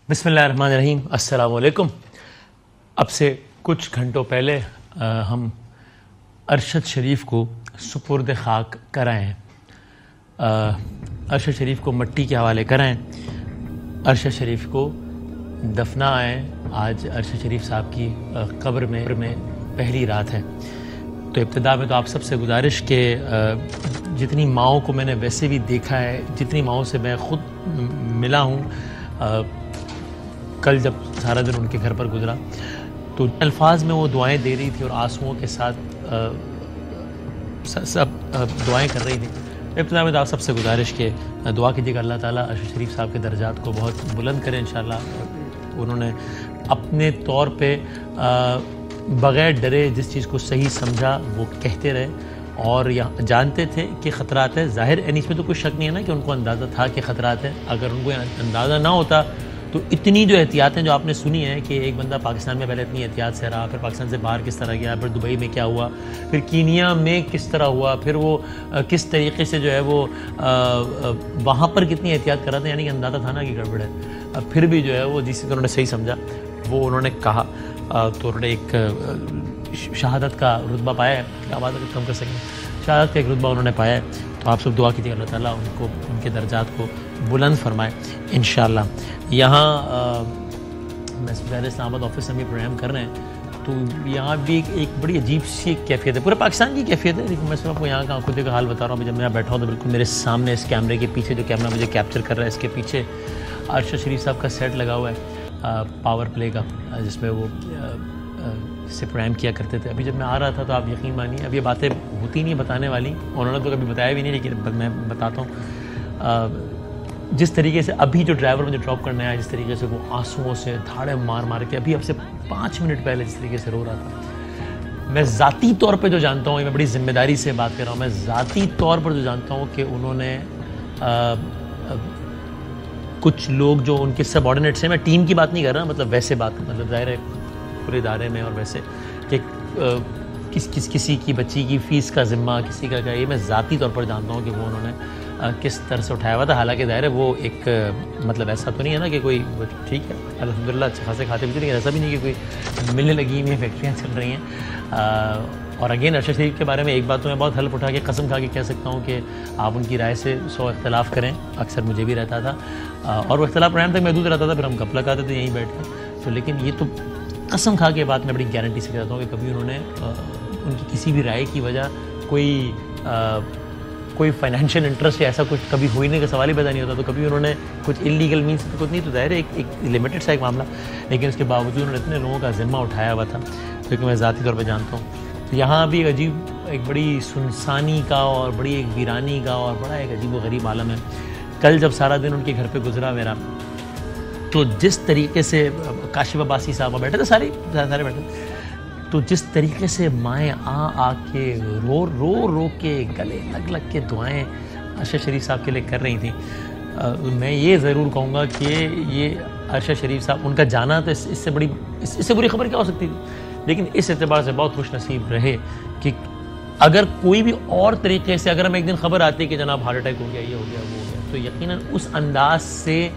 بسم اللہ الرحمن الرحیم. السلام علیکم. اب سے کچھ گھنٹوں پہلے ہم ارشد شریف کو سپرد خاک کرائے ہیں. ارشد شریف کو مٹی کے حوالے کرائیں. ارشد شریف کو دفنا آئیں. آج ارشد شریف صاحب کی قبر میں پہلی رات ہے. تو ابتدا میں تو آپ سب سے گزارش کہ جتنی ماؤں کو میں نے ویسے بھی دیکھا ہے، جتنی ماؤں سے میں خود ملا ہوں، کل جب سارا دن ان کے گھر پر گزرا تو الفاظ میں وہ دعائیں دے رہی تھی اور آنسوؤں کے ساتھ سب دعائیں کر رہی تھی. ابتدا میں تو آپ سب سے گزارش کہ دعا کیجیے کہ اللہ تعالیٰ ارشد شریف صاحب کے درجات کو بہت بلند کرے انشاءاللہ. انہوں نے اپنے طور پہ بغیر ڈرے جس چیز کو صحیح سمجھا وہ کہتے رہے اور جانتے تھے کہ خطرات ہے. ظاہر اس میں تو کوئی شک نہیں ہے نا کہ ان کو اندازہ تھا کہ خطرات ہے. اگر ان کو اندازہ نہ ہوتا تو اتنی جو احتیاطیں جو آپ نے سنی ہیں کہ ایک بندہ پاکستان میں پہلے اتنی احتیاط سے رہا، پھر پاکستان سے باہر کس طرح گیا، پھر دبئی میں کیا ہوا، پھر کینیا میں کس طرح ہوا، پھر وہ کس طریقے سے جو ہے وہ وہاں پر کتنی احتیاط کر رہا تھا، یعنی کہ اندازہ تھا نا کہ گڑبڑ ہے. پھر بھی جو ہے وہ جس کو انہوں نے صحیح سمجھا وہ انہوں نے کہا. تو انہوں نے ایک شہادت کا رتبہ پایا ہے. آواز اگر کم کر سکیں، شہادت کا ایک رتبہ انہوں نے پایا ہے. تو آپ سب دعا کیجیے اللہ تعالیٰ ان کے درجات کو بلند فرمائے انشاءاللہ. یہاں میں اسلام آباد آفس میں پروگرام کر رہے ہیں تو یہاں بھی ایک بڑی عجیب سی کیفیت ہے. پورے پاکستان کی کیفیت ہے، لیکن میں صرف آپ کو یہاں کا آنکھوں کا حال بتا رہا ہوں. جب میں یہاں بیٹھا ہوں تو بالکل میرے سامنے اس کیمرے کے پیچھے، جو کیمرہ مجھے کیپچر کر رہا ہے، اس کے پیچھے ارشد شریف صاحب کا سیٹ لگا ہوا ہے پاور پلے کا، جس میں وہ سے پروگرام کیا کرتے تھے. ابھی جب میں آ رہا تھا تو آپ یقین مانیے اب یہ باتیں ہوتی نہیں بتانے والی، انہوں نے تو کبھی بتایا بھی نہیں، لیکن میں بتاتا ہوں. جس طریقے سے ابھی جو ڈرائیور مجھے ڈراپ کرنے آیا، جس طریقے سے وہ آنسوؤں سے دھاڑے مار کے ابھی اب سے 5 منٹ پہلے جس طریقے سے رو رہا تھا، میں ذاتی طور پہ جو جانتا ہوں، میں بڑی ذمہ داری سے بات کر رہا ہوں، میں ذاتی طور پر جو جانتا ہوں کہ انہوں نے کچھ لوگ جو ان کے سب آرڈینیٹس ہیں، میں ٹیم کی بات نہیں کر رہا، مطلب ویسے بات، مطلب ظاہر ہے پورے ادارے میں اور ویسے کہ کسی کی بچی کی فیس کا ذمہ کسی کا کیا، یہ میں ذاتی طور پر جانتا ہوں کہ وہ انہوں نے کس طرح سے اٹھایا ہوا تھا. حالانکہ ظاہر ہے وہ ایک مطلب ایسا تو نہیں ہے نا کہ کوئی ٹھیک ہے الحمدللہ اچھے خاصے کھاتے بھی تھے، لیکن ایسا بھی نہیں کہ کوئی ملنے لگی ہوئی ہیں، فیکٹریاں چل رہی ہیں. اور اگین ارشد شریف کے بارے میں ایک بات تو میں بہت حلف اٹھا کے قسم کھا کے کہہ سکتا ہوں کہ آپ ان کی رائے سے 100 اختلاف کریں. اکثر مجھے بھی رہتا تھا اور وہ اختلاف پروگرام تک محدود رہتا تھا، پھر ہم گپ لگاتے تھے یہیں بیٹھ کے. تو لیکن یہ تو قسم کھا کے بات میں بڑی گارنٹی سے کہتا ہوں کہ کبھی انہوں نے ان کی کسی بھی رائے کی وجہ کوئی فائنینشیل انٹرسٹ یا ایسا کچھ کبھی ہونے کا سوال ہی پیدا نہیں ہوتا. تو کبھی انہوں نے کچھ انلیگل مینس تو کچھ نہیں، تو ظاہر ہے ایک لمیٹڈ سا ایک معاملہ، لیکن اس کے باوجود انہوں نے اتنے لوگوں کا ذمہ اٹھایا ہوا تھا کیونکہ میں ذاتی طور پہ جانتا ہوں. تو یہاں بھی ایک بڑی سنسانی کا اور بڑی ایک ویرانی کا اور بڑا ایک عجیب و غریب عالم ہے. کل جب سارا دن ان کے گھر پہ گزرا میرا، تو جس طریقے سے کاشف عباسی صاحب بیٹھے تھے، سارے بیٹھے، تو جس طریقے سے مائیں آ کے رو کے گلے لگ کے دعائیں ارشد شریف صاحب کے لیے کر رہی تھیں. میں یہ ضرور کہوں گا کہ یہ ارشد شریف صاحب ان کا جانا تو اس سے بری خبر کیا ہو سکتی تھی، لیکن اس اعتبار سے بہت خوش نصیب رہے کہ اگر کوئی بھی اور طریقے سے اگر ہمیں ایک دن خبر آتی کہ جناب ہارٹ اٹیک ہو گیا، یہ ہو گیا، وہ ہو گیا، تو یقیناً اس انداز سے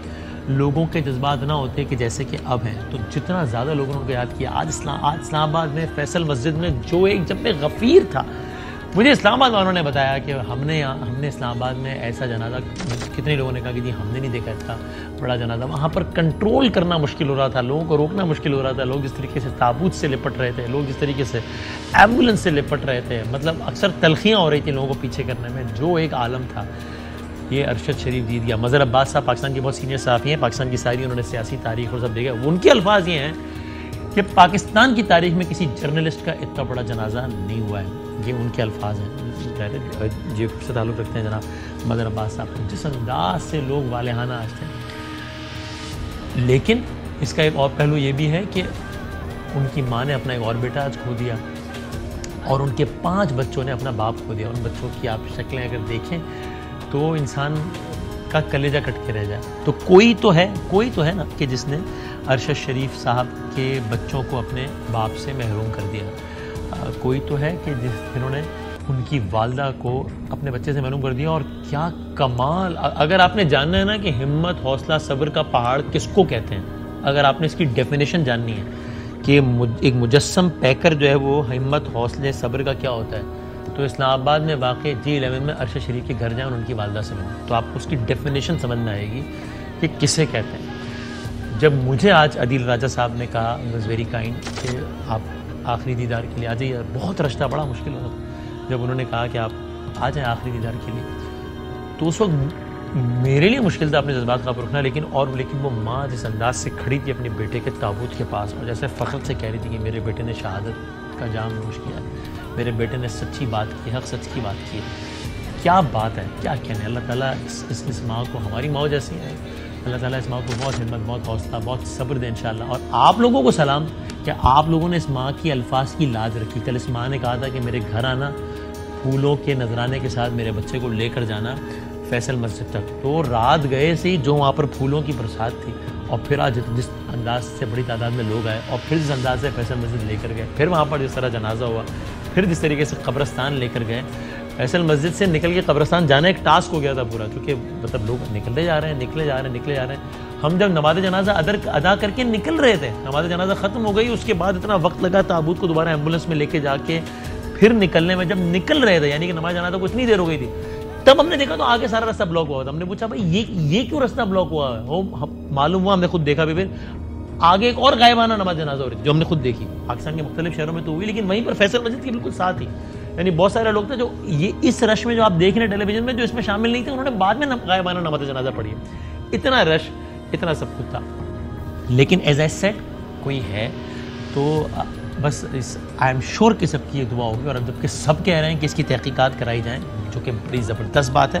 لوگوں کے جذبات نہ ہوتے کہ جیسے کہ اب ہیں. تو جتنا زیادہ لوگوں نے ان کو یاد کیا، آج اسلام آباد میں فیصل مسجد میں جو ایک جب میں غفیر تھا، مجھے اسلام آباد والوں نے بتایا کہ ہم نے اسلام آباد میں ایسا جنازہ، کتنے لوگوں نے کہا کہ جی ہم نے نہیں دیکھا اتنا بڑا جنازہ. وہاں پر کنٹرول کرنا مشکل ہو رہا تھا، لوگوں کو روکنا مشکل ہو رہا تھا. لوگ جس طریقے سے تابوت سے لپٹ رہے تھے، لوگ جس طریقے سے ایمبولینس سے لپٹ رہے تھے، مطلب اکثر تلخیاں ہو رہی تھیں لوگوں کو پیچھے کرنے میں. جو ایک عالم تھا یہ ارشد شریف جیت گیا. مظہر عباس صاحب پاکستان کے بہت سینئر صحافی ہیں، پاکستان کی ساری انہوں نے سیاسی تاریخ اور سب دیکھا. ان کے الفاظ یہ ہیں کہ پاکستان کی تاریخ میں کسی جرنلسٹ کا اتنا بڑا جنازہ نہیں ہوا ہے. یہ ان کے الفاظ ہیں. جی سے تعلق رکھتے ہیں جناب مظہر عباس صاحب. جس انداز سے لوگ والہانہ آج تھے. لیکن اس کا ایک اور پہلو یہ بھی ہے کہ ان کی ماں نے اپنا ایک اور بیٹا آج کھو دیا اور ان کے 5 بچوں نے اپنا باپ کھو دیا. ان بچوں کی آپ شکلیں اگر دیکھیں تو انسان کا کلیجہ کٹ کے رہ جائے. تو کوئی تو ہے نا کہ جس نے ارشد شریف صاحب کے بچوں کو اپنے باپ سے محروم کر دیا. کوئی تو ہے کہ جنہوں نے ان کی والدہ کو اپنے بچے سے محروم کر دیا. اور کیا کمال، اگر آپ نے جاننا ہے نا کہ ہمت، حوصلہ، صبر کا پہاڑ کس کو کہتے ہیں، اگر آپ نے اس کی ڈیفینیشن جاننی ہے کہ ایک مجسم پیکر جو ہے وہ ہمت حوصلے صبر کا کیا ہوتا ہے، تو اسلام آباد میں واقع G11 میں عرشد شریف کے گھر جائیں اور ان کی والدہ سے ملیں، تو آپ کو اس کی ڈیفینیشن سمجھ میں آئے گی کہ کسے کہتے ہیں۔ جب مجھے آج عدیل راجہ صاحب نے کہا واز ویری کائنڈ کہ آپ آخری دیدار کے لیے آ جائیے، بہت رشتہ بڑا مشکل ہوا جب انہوں نے کہا کہ آپ آ جائیں آخری دیدار کے لیے، تو اس وقت میرے لیے مشکل تھا اپنے جذبات قابو رکھنا، لیکن وہ ماں جس انداز سے کھڑی تھی اپنے بیٹے کے تابوت کے پاس اور جیسے فخر سے کہہ رہی تھی کہ میرے بیٹے نے شہادت کا جام نوش کیا ہے، میرے بیٹے نے سچی بات کی، حق سچ کی بات کی ہے، کیا بات ہے، کیا کہنے۔ اللہ تعالیٰ اس ماں کو، ہماری ماں جیسی ہے، اللہ تعالیٰ اس ماں کو بہت ہمت، بہت حوصلہ، بہت صبر دے انشاءاللہ۔ اور آپ لوگوں کو سلام کہ آپ لوگوں نے اس ماں کی الفاظ کی لاج رکھی۔ کل اس ماں نے کہا تھا کہ میرے گھر آنا، پھولوں کے نذرانے کے ساتھ میرے بچے کو لے کر جانا فیصل مسجد تک، تو رات گئے سے جو وہاں پر پھولوں کی برسات تھی، اور پھر آج جس انداز سے بڑی تعداد میں لوگ آئے اور پھر جس انداز سے فیصل مسجد لے کر گئے، پھر وہاں پر جس طرح جنازہ ہوا، پھر جس طریقے سے قبرستان لے کر گئے، فیصل مسجد سے نکل کے قبرستان جانا ایک ٹاسک ہو گیا تھا پورا، کیونکہ مطلب لوگ نکلتے جا رہے ہیں۔ ہم جب نماز جنازہ ادا کر کے نکل رہے تھے، نماز جنازہ ختم ہو گئی، اس کے بعد اتنا وقت لگا تابوت کو دوبارہ ایمبولینس میں لے کے جا کے پھر نکلنے میں، جب نکل رہے تھے یعنی کہ نماز جنازہ کو اتنی دیر ہو گئی تھی، تب ہم نے دیکھا تو آگے سارا راستہ بلاک ہوا تھا۔ ہم نے پوچھا بھائی یہ کیوں راستہ بلاک ہوا ہے؟ معلوم ہوا، ہم نے خود دیکھا بھی، پھر آگے ایک اور غائبانہ نماز جنازہ ہو رہی تھی جو ہم نے خود دیکھی، پاکستان کے مختلف شہروں میں تو ہوئی، لیکن وہیں پر فیصل مسجد کے بالکل ساتھ ہی، یعنی بہت سارے لوگ تھے جو یہ اس رش میں جو آپ دیکھ رہے ہیں ٹیلی ویژن میں، جو اس میں شامل نہیں تھے، انہوں نے بعد میں غائبانہ نماز جنازہ پڑھی ہے۔ اتنا رش، اتنا سب کچھ تھا، لیکن ایز اے سیٹ کوئی ہے تو بس آئی ایم شیور کہ سب کی یہ دعا ہوگی، اور جب کہ سب کہہ رہے ہیں کہ اس کی تحقیقات کرائی جائیں، جو کہ بڑی زبردست بات ہے۔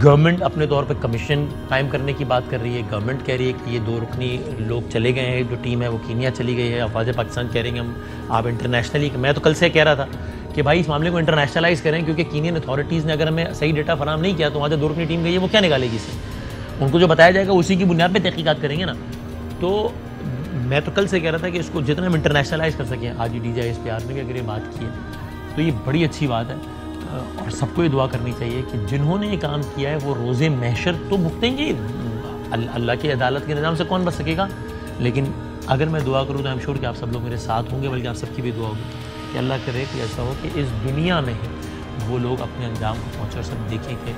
گورنمنٹ اپنے طور پہ کمیشن قائم کرنے کی بات کر رہی ہے، گورنمنٹ کہہ رہی ہے کہ یہ 2 رکنی لوگ چلے گئے ہیں، جو ٹیم ہے وہ کینیا چلی گئی ہے، افواج پاکستان کہہ رہے ہیں کہ آپ انٹرنیشنلی، میں تو کل سے کہہ رہا تھا کہ بھائی اس معاملے کو انٹرنیشنلائز کریں، کیونکہ کینین اتھارٹیز نے اگر ہمیں صحیح ڈیٹا فراہم نہیں کیا تو وہاں جو 2 رکنی ٹیم گئی ہے وہ کیا نکالے گی اسے؟ ان کو جو بتایا جائے گا اسی کی بنیاد پہ تحقیقات کریں گے نا۔ تو میں تو کل سے کہہ رہا تھا کہ اس کو جتنا ہم انٹرنیشنلائز کر سکیں، آج ہی DGISPR نے بھی اگر یہ بات کی ہے تو یہ بڑی اچھی بات ہے، اور سب کو یہ دعا کرنی چاہیے کہ جنہوں نے یہ کام کیا ہے وہ روز محشر تو بھگتیں گے، اللہ کی عدالت کے نظام سے کون بچ سکے گا، لیکن اگر میں دعا کروں تو I'm sure کہ آپ سب لوگ میرے ساتھ ہوں گے، بلکہ آپ سب کی بھی دعا ہوگی کہ اللہ کرے کہ ایسا ہو کہ اس دنیا میں وہ لوگ اپنے انجام کو پہنچے اور سب دیکھیں کہ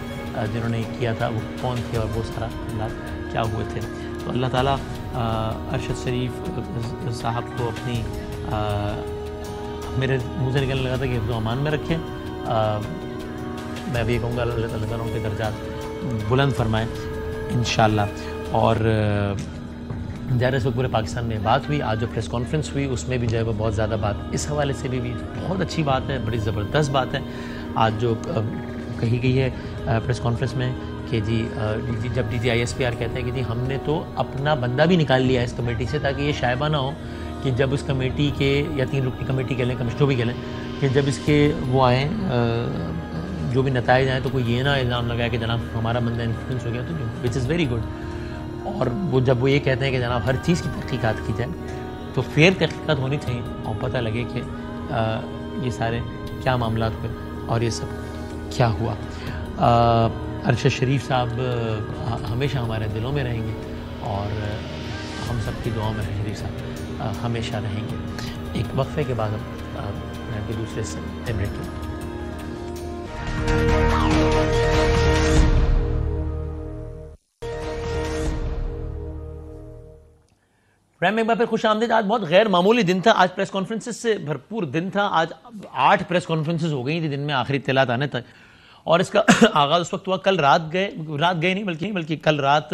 جنہوں نے کیا تھا وہ کون تھے اور وہ سارا حالات کیا ہوئے تھے۔ تو اللہ تعالیٰ ارشد شریف صاحب کو اپنی میرے منہ سے نکلنے لگا تھا کہ حفظ و امان میں رکھیں، میں بھی یہ کہوں گا اللہ تعالیٰ ان کے درجات بلند فرمائیں انشاءاللہ۔ اور ظاہر اس وقت پورے پاکستان میں بات ہوئی، آج جو پریس کانفرنس ہوئی اس میں بھی جو ہے وہ بہت زیادہ بات اس حوالے سے بھی بہت اچھی بات ہے، بڑی زبردست بات ہے آج جو کہی گئی ہے پریس کانفرنس میں کہ جب DGISPR کہتے ہیں کہ جی ہم نے تو اپنا بندہ بھی نکال لیا اس کمیٹی سے، تاکہ یہ شائبہ نہ ہو کہ جب اس کمیٹی کے یا 3 رکنی کمیٹی کہہ لیں، کمیشن بھی کہہ لیں، کہ جب اس کے وہ آئیں جو بھی نتائج آئیں تو کوئی یہ نہ الزام لگائے کہ جناب ہمارا بندہ انفلوئنس ہو گیا، تو وچ از ویری گڈ۔ اور وہ جب وہ یہ کہتے ہیں کہ جناب ہر چیز کی تحقیقات کی جائے تو فیئر تحقیقات ہونی چاہیے اور پتہ لگے کہ یہ سارے کیا معاملات ہوئے اور یہ سب کیا ہوا۔ ارشد شریف صاحب ہمیشہ ہمارے دلوں میں رہیں گے اور ہم سب کی دعاؤں میں ارشد شریف صاحب ہمیشہ رہیں گے۔ ایک وقفے کے بعد ہم کے دوسرے سے بریک کے پرائم ایک بار پھر خوش آمدید۔ آج بہت غیر معمولی دن تھا، آج پریس کانفرنسز سے بھرپور دن تھا، آج 8 پریس کانفرنسز ہو گئی تھی دن میں آخری اطلاعات آنے تک، اور اس کا آغاز اس وقت ہوا کل رات گئے نہیں بلکہ کل رات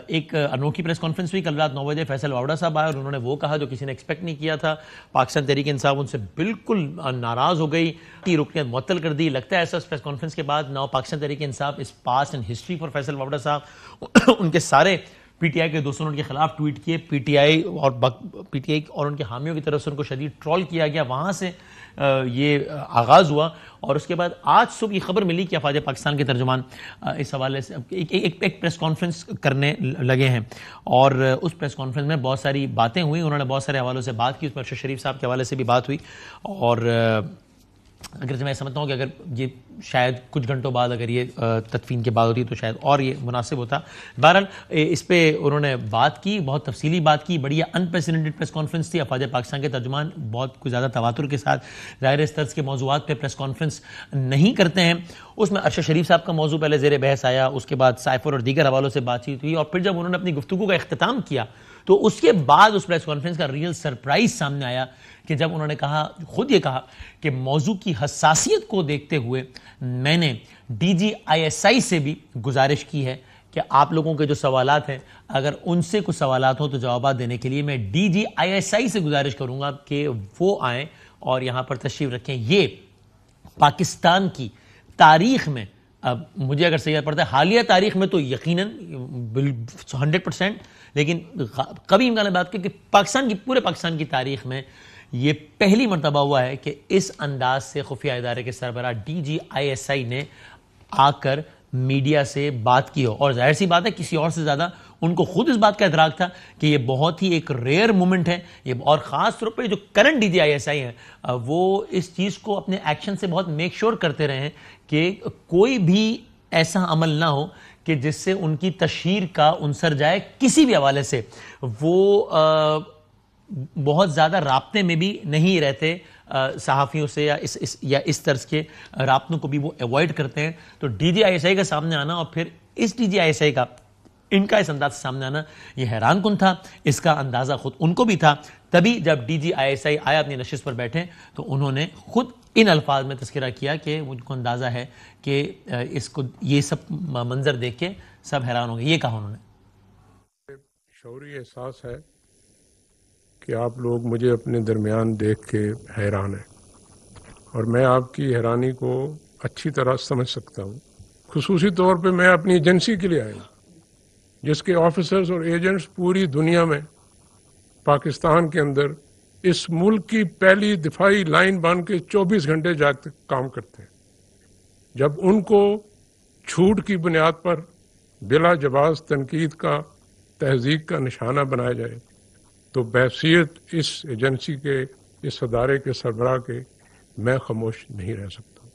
ایک انوکھی پریس کانفرنس ہوئی۔ کل رات 9 بجے فیصل واوڈا صاحب آئے اور انہوں نے وہ کہا جو کسی نے ایکسپیکٹ نہیں کیا تھا۔ پاکستان تحریک انصاف ان سے بالکل ناراض ہو گئی، رکنیت معطل کر دی۔ لگتا ہے ایسا اس پریس کانفرنس کے بعد now Pakistan Tehreek Insaf is past in history for Faisal Vawda صاحب۔ ان کے سارے PTI کے دوستوں نے ان کے خلاف ٹویٹ کیے، PTI اور ان کے حامیوں کی طرف سے ان کو شدید ٹرول کیا گیا، وہاں سے یہ آغاز ہوا۔ اور اس کے بعد آج صبح یہ خبر ملی کہ افواج پاکستان کے ترجمان اس حوالے سے ایک پریس کانفرنس کرنے لگے ہیں، اور اس پریس کانفرنس میں بہت ساری باتیں ہوئی، انہوں نے بہت سارے حوالوں سے بات کی، اس پر ارشد شریف صاحب کے حوالے سے بھی بات ہوئی، اور اگر میں سمجھتا ہوں کہ اگر یہ شاید کچھ گھنٹوں بعد اگر یہ تدفین کے بعد ہوتی تو شاید اور یہ مناسب ہوتا. بہرحال اس پہ انہوں نے بات کی, بہت تفصیلی بات کی, بڑی انپریسیڈنٹڈ پریس کانفرنس تھی. افواج پاکستان کے ترجمان بہت کچھ زیادہ تواتر کے ساتھ ظاہر اس طرز کے موضوعات پہ پریس کانفرنس نہیں کرتے ہیں. اس میں ارشد شریف صاحب کا موضوع پہلے زیر بحث آیا, اس کے بعد سائفر اور دیگر حوالوں سے بات چیت ہوئی, اور پھر جب انہوں نے اپنی گفتگو کا اختتام کیا تو اس کے بعد اس پریس کانفرنس کا ریئل سرپرائز سامنے آیا کہ جب انہوں نے کہا, خود یہ کہا کہ موضوع کی حساسیت کو دیکھتے ہوئے میں نے ڈی جی آئی ایس آئی سے بھی گزارش کی ہے کہ آپ لوگوں کے جو سوالات ہیں اگر ان سے کچھ سوالات ہوں تو جوابات دینے کے لیے میں ڈی جی آئی ایس آئی سے گزارش کروں گا کہ وہ آئیں اور یہاں پر تشریف رکھیں. یہ پاکستان کی تاریخ میں, اب مجھے اگر صحیح پڑتا ہے حالیہ تاریخ میں تو یقیناً 100%, لیکن کبھی امکان بات کہ پاکستان کی پورے پاکستان کی تاریخ میں یہ پہلی مرتبہ ہوا ہے کہ اس انداز سے خفیہ ادارے کے سربراہ ڈی جی آئی ایس آئی نے آ کر میڈیا سے بات کی ہو. اور ظاہر سی بات ہے کسی اور سے زیادہ ان کو خود اس بات کا ادراک تھا کہ یہ بہت ہی ایک ریئر مومنٹ ہے یہ, اور خاص طور پہ جو current D G I S I ہیں وہ اس چیز کو اپنے ایکشن سے بہت میک شور کرتے رہے ہیں کہ کوئی بھی ایسا عمل نہ ہو کہ جس سے ان کی تشہیر کا عنصر جائے کسی بھی حوالے سے. وہ بہت زیادہ رابطے میں بھی نہیں رہتے صحافیوں سے, یا اس طرز کے رابطوں کو بھی وہ ایوائڈ کرتے ہیں. تو ڈی جی آئی ایس آئی کا سامنے آنا اور پھر اس ڈی جی آئی ایس آئی کا ان کا اس انداز سے سامنے آنا یہ حیران کن تھا. اس کا اندازہ خود ان کو بھی تھا. تبھی جب ڈی جی آئی ایس آئی آیا اپنی نشست پر بیٹھے تو انہوں نے خود ان الفاظ میں تذکرہ کیا کہ مجھ کو اندازہ ہے کہ اس کو یہ سب منظر دیکھ کے سب حیران ہوں گے. یہ کہا انہوں نے, شعوری احساس ہے کہ آپ لوگ مجھے اپنے درمیان دیکھ کے حیران ہیں, اور میں آپ کی حیرانی کو اچھی طرح سمجھ سکتا ہوں. خصوصی طور پہ میں اپنی ایجنسی کے لیے آیا ہوں جس کے آفیسرز اور ایجنٹس پوری دنیا میں پاکستان کے اندر اس ملک کی پہلی دفاعی لائن بن کے 24 گھنٹے جاگ کام کرتے ہیں. جب ان کو جھوٹ کی بنیاد پر بلا جواز تنقید کا, تہذیب کا نشانہ بنایا جائے تو بحیثیت اس ایجنسی کے, اس ادارے کے سربراہ کے میں خاموش نہیں رہ سکتا.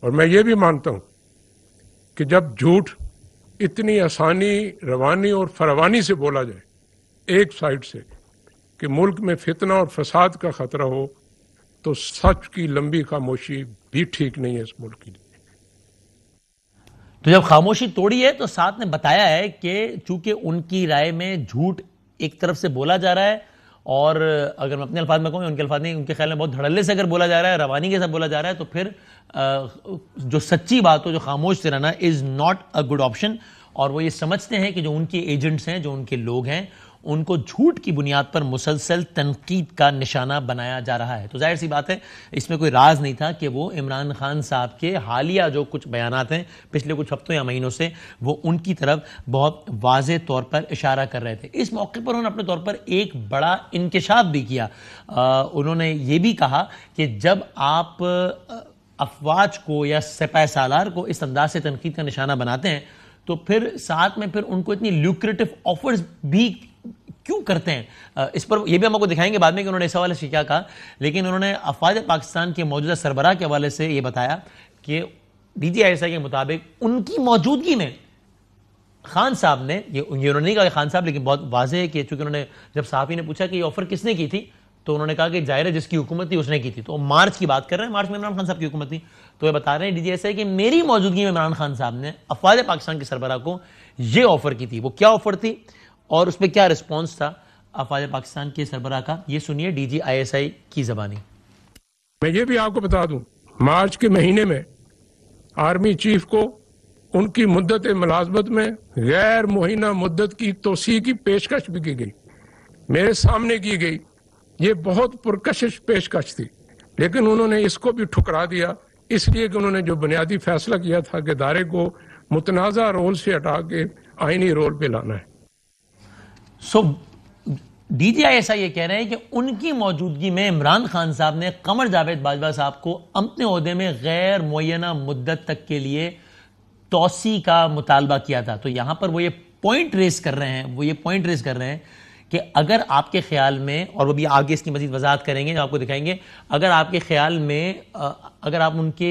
اور میں یہ بھی مانتا ہوں کہ جب جھوٹ اتنی آسانی, روانی اور فراوانی سے بولا جائے ایک سائڈ سے کہ ملک میں فتنہ اور فساد کا خطرہ ہو, تو سچ کی لمبی خاموشی بھی ٹھیک نہیں ہے اس ملک کے لیے. تو جب خاموشی توڑی ہے تو ساتھ نے بتایا ہے کہ چونکہ ان کی رائے میں جھوٹ ایک طرف سے بولا جا رہا ہے, اور اگر میں اپنے الفاظ میں کہوں, ان کے الفاظ نہیں, ان کے خیال میں بہت دھڑلے سے اگر بولا جا رہا ہے, روانی کے ساتھ بولا جا رہا ہے, تو پھر جو سچی بات ہو, جو خاموش سے رہنا is not a good option. اور وہ یہ سمجھتے ہیں کہ جو ان کے ایجنٹس ہیں, جو ان کے لوگ ہیں, ان کو جھوٹ کی بنیاد پر مسلسل تنقید کا نشانہ بنایا جا رہا ہے. تو ظاہر سی بات ہے اس میں کوئی راز نہیں تھا کہ وہ عمران خان صاحب کے حالیہ جو کچھ بیانات ہیں پچھلے کچھ ہفتوں یا مہینوں سے, وہ ان کی طرف بہت واضح طور پر اشارہ کر رہے تھے. اس موقع پر انہوں نے اپنے طور پر ایک بڑا انکشاف بھی کیا. انہوں نے یہ بھی کہا کہ جب آپ افواج کو یا سپہ سالار کو اس انداز سے تنقید کا نشانہ بناتے ہیں تو پھر ساتھ میں پھر ان کو اتنی لیوکریٹو آفرز بھی کیوں کرتے ہیں. اس پر یہ بھی ہم آپ کو دکھائیں گے بعد میں کہ انہوں نے اس حوالے سے کیا کہا, لیکن انہوں نے افواج پاکستان کے موجودہ سربراہ کے حوالے سے یہ بتایا کہ ڈی جی آئی ایس آئی کے مطابق ان کی موجودگی میں خان صاحب نے, یہ انہوں نے نہیں کہا کہ خان صاحب, لیکن بہت واضح ہے کہ چونکہ انہوں نے جب صحافی نے پوچھا کہ یہ آفر کس نے کی تھی تو انہوں نے کہا کہ ظاہر ہے جس کی حکومت تھی اس نے کی تھی. تو مارچ کی بات کر رہے ہیں, مارچ میں عمران خان صاحب کی حکومت تھی. تو یہ بتا رہے ہیں ڈی جی ایس آئی کہ میری موجودگی میں عمران خان صاحب نے افواج پاکستان کے سربراہ کو یہ آفر کی تھی. وہ کیا آفر تھی اور اس پہ کیا رسپانس تھا افواج پاکستان کے سربراہ کا, یہ سنیے ڈی جی آئی ایس آئی کی زبانی. میں یہ بھی آپ کو بتا دوں, مارچ کے مہینے میں آرمی چیف کو ان کی مدت ملازمت میں غیر معینہ مدت کی توسیع کی پیشکش بھی کی گئی, میرے سامنے کی گئی. یہ بہت پرکشش پیشکش تھی, لیکن انہوں نے اس کو بھی ٹھکرا دیا, اس لیے کہ انہوں نے جو بنیادی فیصلہ کیا تھا کہ ادارے کو متنازع رول سے ہٹا کے آئینی رول پہ لانا ہے. سو ڈی جی آئی ایس آئی یہ کہہ رہے ہیں کہ ان کی موجودگی میں عمران خان صاحب نے قمر جاوید باجوہ صاحب کو اپنے عہدے میں غیر معینہ مدت تک کے لیے توسیع کا مطالبہ کیا تھا. تو یہاں پر وہ یہ پوائنٹ ریز کر رہے ہیں کہ اگر آپ کے خیال میں، اور وہ بھی آگے اس کی مزید وضاحت کریں گے جو آپ کو دکھائیں گے، اگر آپ کے خیال میں اگر آپ ان کے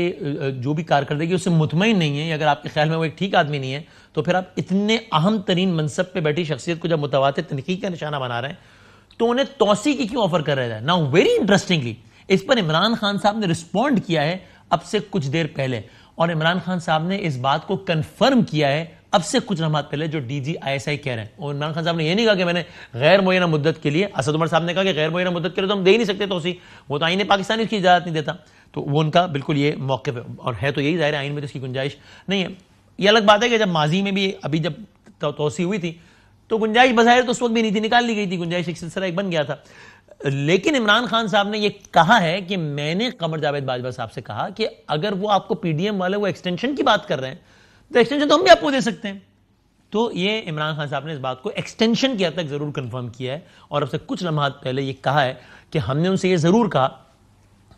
جو بھی کارکردگی اس سے مطمئن نہیں ہیں، یا اگر آپ کے خیال میں وہ ایک ٹھیک آدمی نہیں ہے، تو پھر آپ اتنے اہم ترین منصب پہ بیٹھی شخصیت کو جب متواتر تنقید کا نشانہ بنا رہے ہیں تو انہیں توسیع کی کیوں آفر کر رہے ہیں؟ ناؤ ویری انٹرسٹنگلی اس پر عمران خان صاحب نے رسپونڈ کیا ہے اب سے کچھ دیر پہلے، اور عمران خان صاحب نے اس بات کو کنفرم کیا ہے اب سے کچھ لمحات پہلے جو ڈی جی آئی ایس آئی کہہ رہے ہیں. اور عمران خان صاحب نے یہ نہیں کہا کہ میں نے غیر معینہ مدت کے لیے، اسد عمر صاحب نے کہا کہ غیر معینہ مدت کے لیے تو ہم دے ہی نہیں سکتے توسیع، وہ تو آئین پاکستانی اس کی اجازت نہیں دیتا. تو وہ ان کا بالکل یہ موقف ہے، اور ہے تو یہی ظاہر ہے، آئین میں تو اس کی گنجائش نہیں ہے. یہ الگ بات ہے کہ جب ماضی میں بھی ابھی جب توسیع ہوئی تھی تو گنجائش بظاہر تو اس وقت بھی نہیں تھی، نکال لی گئی تھی، گنجائش ایک سلسلہ ایک بن گیا تھا. لیکن عمران خان صاحب نے یہ کہا ہے کہ میں نے قمر جاوید باجوہ صاحب سے کہا کہ اگر وہ آپ کو پی ڈی ایم والے وہ ایکسٹینشن کی بات کر رہے ہیں تو ایکسٹینشن تو ہم بھی آپ کو دے سکتے ہیں. تو یہ عمران خان صاحب نے اس بات کو ایکسٹینشن کی حد تک ضرور کنفرم کیا ہے، اور اب سے کچھ لمحات پہلے یہ کہا ہے کہ ہم نے ان سے یہ ضرور کہا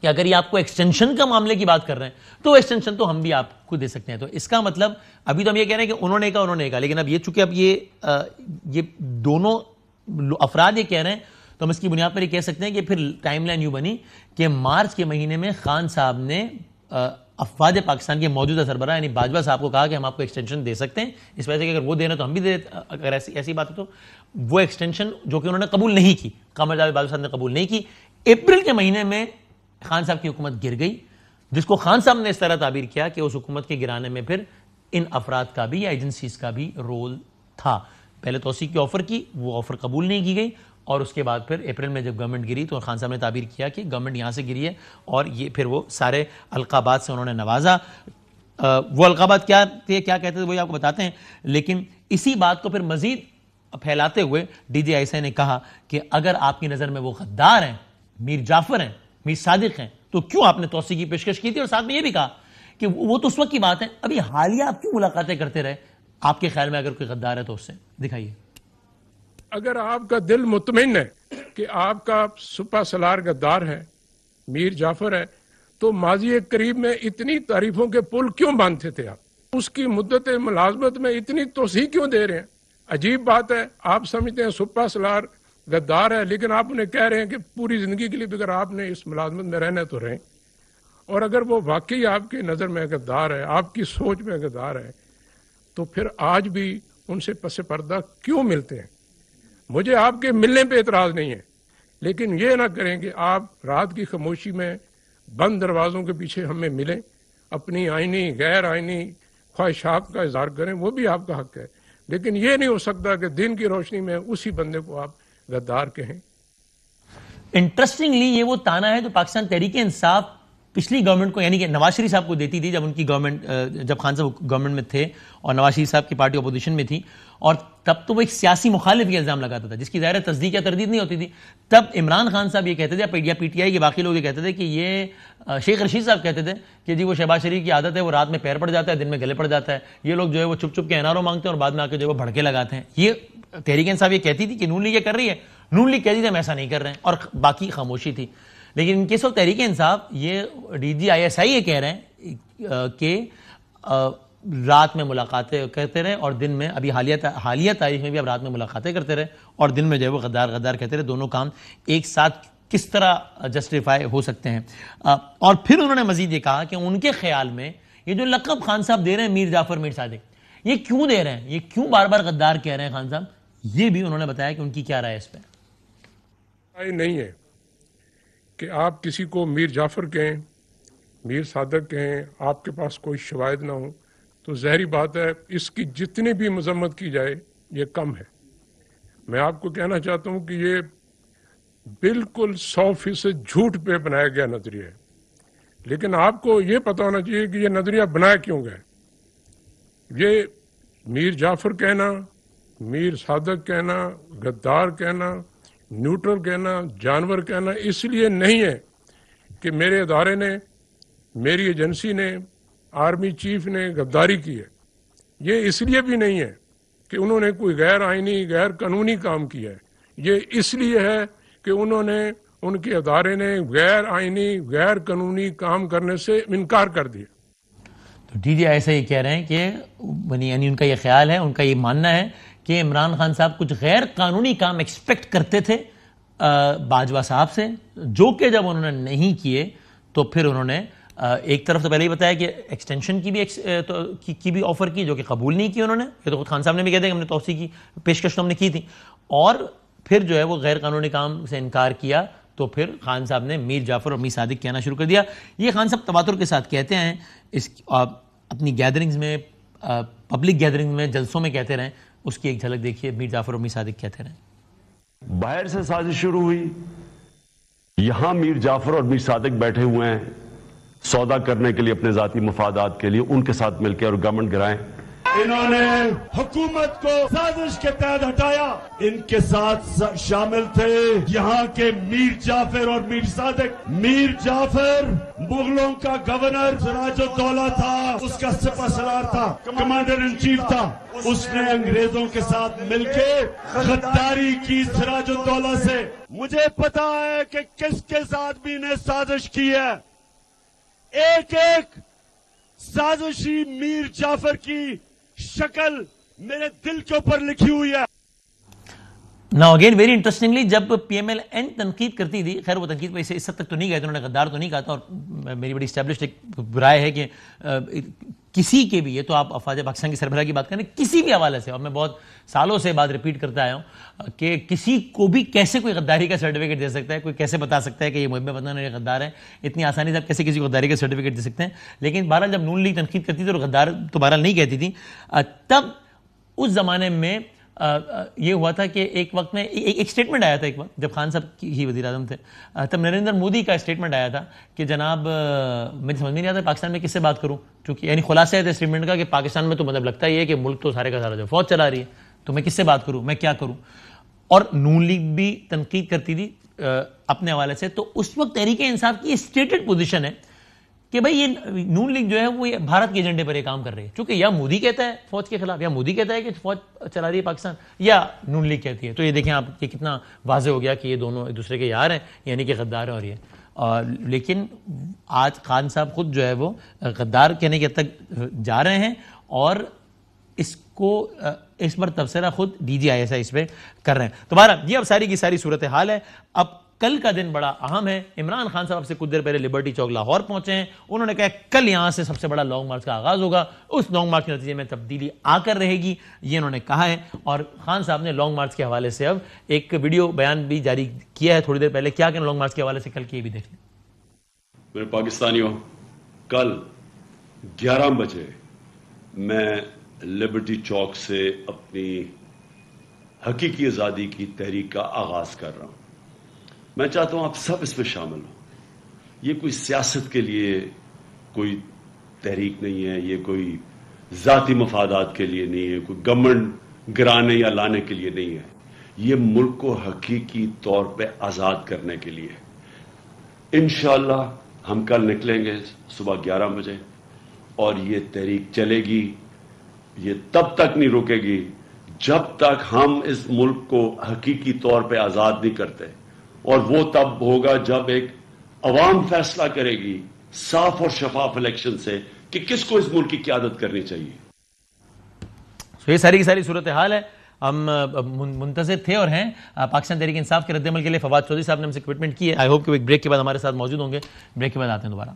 کہ اگر یہ آپ کو ایکسٹینشن کا معاملے کی بات کر رہے ہیں تو ایکسٹینشن تو ہم بھی آپ کو دے سکتے ہیں. تو اس کا مطلب ابھی تو ہم یہ کہہ رہے ہیں کہ انہوں نے کہا، لیکن اب یہ چونکہ اب یہ دونوں افراد یہ کہہ رہے ہیں تو ہم اس کی بنیاد پر یہ کہہ سکتے ہیں کہ پھر ٹائم لائن یوں بنی کہ مارچ کے مہینے میں خان صاحب نے افواج پاکستان کے موجودہ سربراہ یعنی باجوہ صاحب کو کہا کہ ہم آپ کو ایکسٹینشن دے سکتے ہیں، اس وجہ سے کہ اگر وہ دے رہے تو ہم بھی دے، اگر ایسی بات ہے تو وہ ایکسٹینشن جو کہ انہوں نے قبول نہیں کی، قمر جاوید باجوہ صاحب نے قبول نہیں کی. اپریل کے مہینے میں خان صاحب کی حکومت گر گئی، جس کو خان صاحب نے اس طرح تعبیر کیا کہ اس حکومت کے گرانے میں پھر ان افراد کا بھی یا ایجنسیز کا بھی رول تھا. پہلے توسیع کی آفر کی، وہ آفر قبول نہیں کی گئی، اور اس کے بعد پھر اپریل میں جب گورنمنٹ گری تو خان صاحب نے تعبیر کیا کہ گورنمنٹ یہاں سے گری ہے، اور یہ پھر وہ سارے القابات سے انہوں نے نوازا. وہ القابات کیا تھے، کیا کہتے تھے، وہ آپ کو بتاتے ہیں. لیکن اسی بات کو پھر مزید پھیلاتے ہوئے ڈی جی آئی ایس آئی نے کہا کہ اگر آپ کی نظر میں وہ غدار ہیں، میر جعفر ہیں، میر صادق ہیں، تو کیوں آپ نے توسیع کی پیشکش کی تھی؟ اور ساتھ میں یہ بھی کہا کہ وہ تو اس وقت کی بات ہے، ابھی حالیہ آپ کیوں ملاقاتیں کرتے رہے؟ آپ کے خیال میں اگر کوئی غدار ہے تو اس سے دکھائیے. اگر آپ کا دل مطمئن ہے کہ آپ کا سپہ سالار غدار ہے، میر جعفر ہے، تو ماضی قریب میں اتنی تعریفوں کے پل کیوں باندھتے تھے آپ؟ اس کی مدت ملازمت میں اتنی توسیع کیوں دے رہے ہیں؟ عجیب بات ہے. آپ سمجھتے ہیں سپہ سالار غدار ہے، لیکن آپ انہیں کہہ رہے ہیں کہ پوری زندگی کے لیے اگر آپ نے اس ملازمت میں رہنا ہے تو رہیں. اور اگر وہ واقعی آپ کی نظر میں غدار ہے، آپ کی سوچ میں غدار ہے، تو پھر آج بھی ان سے پس پردہ کیوں ملتے ہیں؟ مجھے آپ کے ملنے پہ اعتراض نہیں ہے، لیکن یہ نہ کریں کہ آپ رات کی خاموشی میں بند دروازوں کے پیچھے ہمیں ملیں، اپنی آئینی غیر آئینی خواہشات کا اظہار کریں، وہ بھی آپ کا حق ہے. لیکن یہ نہیں ہو سکتا کہ دن کی روشنی میں اسی بندے کو آپ غدار کہیں. انٹرسٹنگلی یہ وہ تانا ہے جو پاکستان تحریک انصاف پچھلی گورنمنٹ کو یعنی کہ نواز شریف صاحب کو دیتی تھی جب ان کی گورنمنٹ، جب خان صاحب گورنمنٹ میں تھے اور نواز شریف صاحب کی پارٹی اپوزیشن میں تھی، اور تب تو وہ ایک سیاسی مخالف یہ الزام لگاتا تھا جس کی ظاہر تصدیق یا تردید نہیں ہوتی تھی. تب عمران خان صاحب یہ کہتے تھے یا پی ٹی آئی کے باقی لوگ یہ کہتے تھے کہ یہ شیخ رشید صاحب کہتے تھے کہ جی وہ شہباز شریف کی عادت ہے، وہ رات میں پیر پڑ جاتا ہے، دن میں گلے پڑ جاتا ہے، یہ لوگ جو ہے وہ چھپ چھپ کے این آر او مانگتے ہیں اور بعد میں آ کے جو ہے وہ بھڑکے لگاتے ہیں. یہ تحریک انصاف یہ کہتی تھی کہ نون لیگ یہ کر رہی ہے، نون لیگ کہتی تھی ہم ایسا نہیں کر رہے ہیں، اور باقی خاموشی تھی. لیکن in case of Tehreek Insaf یہ ڈی جی آئی ایس آئی یہ کہہ رہے ہیں کہ رات میں ملاقاتیں کرتے رہے اور دن میں، ابھی حالیہ تاریخ میں بھی اب رات میں ملاقاتیں کرتے رہے اور دن میں جو ہے وہ غدار غدار کہتے رہے. دونوں کام ایک ساتھ کس طرح جسٹیفائی ہو سکتے ہیں؟ اور پھر انہوں نے مزید یہ کہا کہ ان کے خیال میں یہ جو لقب خان صاحب دے رہے ہیں میر جعفر میر صادق، یہ کیوں دے رہے ہیں، یہ کیوں بار بار غدار کہہ رہے ہیں خان صاحب، یہ بھی انہوں نے بتایا کہ ان کی کیا رائے اس پہ. نہیں ہے کہ آپ کسی کو میر جعفر کہیں، میر صادق کہیں، آپ کے پاس کوئی شواہد نہ ہو تو ظاہری بات ہے اس کی جتنی بھی مذمت کی جائے یہ کم ہے. میں آپ کو کہنا چاہتا ہوں کہ یہ بالکل 100% جھوٹ پہ بنایا گیا نظریہ ہے، لیکن آپ کو یہ پتہ ہونا چاہیے کہ یہ نظریہ بنایا کیوں گیا. یہ میر جعفر کہنا، میر صادق کہنا، غدار کہنا، نیوٹرل کہنا، جانور کہنا اس لیے نہیں ہے کہ میرے ادارے نے، میری ایجنسی نے، آرمی چیف نے غداری کی ہے. یہ اس لیے بھی نہیں ہے کہ انہوں نے کوئی غیر آئینی غیر قانونی کام کیا ہے. یہ اس لیے ہے کہ انہوں نے، ان کے ادارے نے غیر آئینی غیر قانونی کام کرنے سے انکار کر دیا. تو ڈی جی آئی ایس آئی یہ کہہ رہے ہیں کہ یعنی ان کا یہ خیال ہے، ان کا یہ ماننا ہے کہ عمران خان صاحب کچھ غیر قانونی کام ایکسپیکٹ کرتے تھے باجوہ صاحب سے، جو کہ جب انہوں نے نہیں کیے تو پھر انہوں نے ایک طرف تو پہلے ہی بتایا کہ ایکسٹینشن کی بھی آفر کی، جو کہ قبول نہیں کی انہوں نے. یہ تو خود خان صاحب نے بھی کہتے ہیں کہ ہم نے توسیع کی پیشکش تو ہم نے کی تھی، اور پھر جو ہے وہ غیر قانونی کام سے انکار کیا. تو پھر خان صاحب نے میر جعفر اور میر صادق کہنا شروع کر دیا. یہ خان صاحب تواتر کے ساتھ کہتے ہیں، اس اپنی گیدرنگز میں، پبلک گیدرنگ میں، جلسوں میں کہتے رہیں. اس کی ایک جھلک دیکھیے، میر جعفر اور میر صادق کہتے رہیں. باہر سے سازش شروع ہوئی، یہاں میر جعفر اور میر صادق بیٹھے ہوئے ہیں سودا کرنے کے لیے، اپنے ذاتی مفادات کے لیے، ان کے ساتھ مل کے اور گورنمنٹ گرائیں. انہوں نے حکومت کو سازش کے تحت ہٹایا. ان کے ساتھ شامل تھے یہاں کے میر جعفر اور میر صادق. میر جعفر مغلوں کا گورنر سراج الدولہ تھا، اس کا سپہ سالار تھا، کمانڈر ان چیف تھا. اس نے انگریزوں کے ساتھ مل کے غداری کی سراج الدولہ سے. مجھے پتا ہے کہ کس کے ساتھ بھی نے سازش کی ہے. ایک ایک سازشی میر جعفر کی شکل میرے دل کے اوپر لکھی ہوئی ہے. Now again very interestingly جب پی ایم ایل این تنقید کرتی تھی، خیر وہ تنقید پہ اس حد تک تو نہیں گئے تھے، انہوں نے غدار تو نہیں کہا تھا، اور میری بڑی اسٹیبلشڈ ایک رائے ہے کہ کسی کے بھی، یہ تو آپ افواج پاکستان کی سربراہ کی بات کریں، کسی بھی حوالے سے، اور میں بہت سالوں سے بات ریپیٹ کرتا آیا ہوں کہ کسی کو بھی کیسے کوئی غداری کا سرٹیفکیٹ دے سکتا ہے، کوئی کیسے بتا سکتا ہے کہ یہ محب وطن ہے، یہ غدار ہے. اتنی آسانی سے آپ کیسے کسی کو غداری کا سرٹیفکیٹ دے سکتے ہیں. لیکن بہرحال جب نون لیگ تنقید کرتی تھی اور غدار تو بہرحال نہیں کہتی تھی، تب اس زمانے میں یہ ہوا تھا کہ ایک وقت میں ایک سٹیٹمنٹ آیا تھا، ایک وقت جب خان صاحب ہی وزیر اعظم تھے، تب نریندر مودی کا سٹیٹمنٹ آیا تھا کہ جناب مجھے سمجھ میں نہیں آتا پاکستان میں کس سے بات کروں، چونکہ یعنی خلاصہ ہے اسٹیٹمنٹ کا کہ پاکستان میں تو مطلب لگتا ہی ہے کہ ملک تو سارے کا سارا جو فوج چلا رہی ہے، تو میں کس سے بات کروں، میں کیا کروں. اور نون لیگ بھی تنقید کرتی تھی اپنے حوالے سے. تو اس وقت تحریک انصاف کی اسٹیٹڈ پوزیشن ہے کہ بھائی یہ نون لیگ جو ہے وہ بھارت کے ایجنڈے پر یہ کام کر رہی ہے، چونکہ یا مودی کہتا ہے فوج کے خلاف، یا مودی کہتا ہے کہ فوج چلا رہی ہے پاکستان، یا نون لیگ کہتی ہے. تو یہ دیکھیں آپ، یہ کتنا واضح ہو گیا کہ یہ دونوں ایک دوسرے کے یار ہیں، یعنی کہ غدار ہیں. اور یہ لیکن آج خان صاحب خود جو ہے وہ غدار کہنے کے حد تک جا رہے ہیں، اور اس کو اس پر تبصرہ خود ڈی جی آئی ایس آئی اس پہ کر رہے ہیں. تو بہرحال یہ اب ساری کی ساری صورتحال ہے. اب کل کا دن بڑا اہم ہے. عمران خان صاحب سے کچھ دیر پہلے لبرٹی چوک لاہور پہنچے ہیں. انہوں نے کہا کل یہاں سے سب سے بڑا لانگ مارچ کا آغاز ہوگا، اس لانگ مارچ کے نتیجے میں تبدیلی آ کر رہے گی، یہ انہوں نے کہا ہے. اور خان صاحب نے لانگ مارچ کے حوالے سے اب ایک ویڈیو بیان بھی جاری کیا ہے تھوڑی دیر پہلے. کیا کہ لانگ مارچ کے حوالے سے کل کی یہ بھی دیکھ لیں. میرے پاکستانیوں، کل 11 بجے میں لبرٹی چوک سے اپنی حقیقی آزادی کی تحریک کا آغاز کر رہا ہوں. میں چاہتا ہوں آپ سب اس میں شامل ہوں. یہ کوئی سیاست کے لیے کوئی تحریک نہیں ہے، یہ کوئی ذاتی مفادات کے لیے نہیں ہے، کوئی گورنمنٹ گرانے یا لانے کے لیے نہیں ہے. یہ ملک کو حقیقی طور پہ آزاد کرنے کے لیے. انشاءاللہ ہم کل نکلیں گے صبح 11 بجے، اور یہ تحریک چلے گی. یہ تب تک نہیں رکے گی جب تک ہم اس ملک کو حقیقی طور پہ آزاد نہیں کرتے. اور وہ تب ہوگا جب ایک عوام فیصلہ کرے گی صاف اور شفاف الیکشن سے کہ کس کو اس ملک کی قیادت کرنی چاہیے. یہ ساری کی ساری صورتحال ہے. ہم منتظر تھے اور ہیں پاکستان تحریک انصاف کے رد عمل کے لیے. فواد چودھری صاحب نے ہم سے کمٹمنٹ کی ہے. آئی ہوپ کہ وہ ایک بریک کے بعد ہمارے ساتھ موجود ہوں گے. بریک کے بعد آتے ہیں دوبارہ.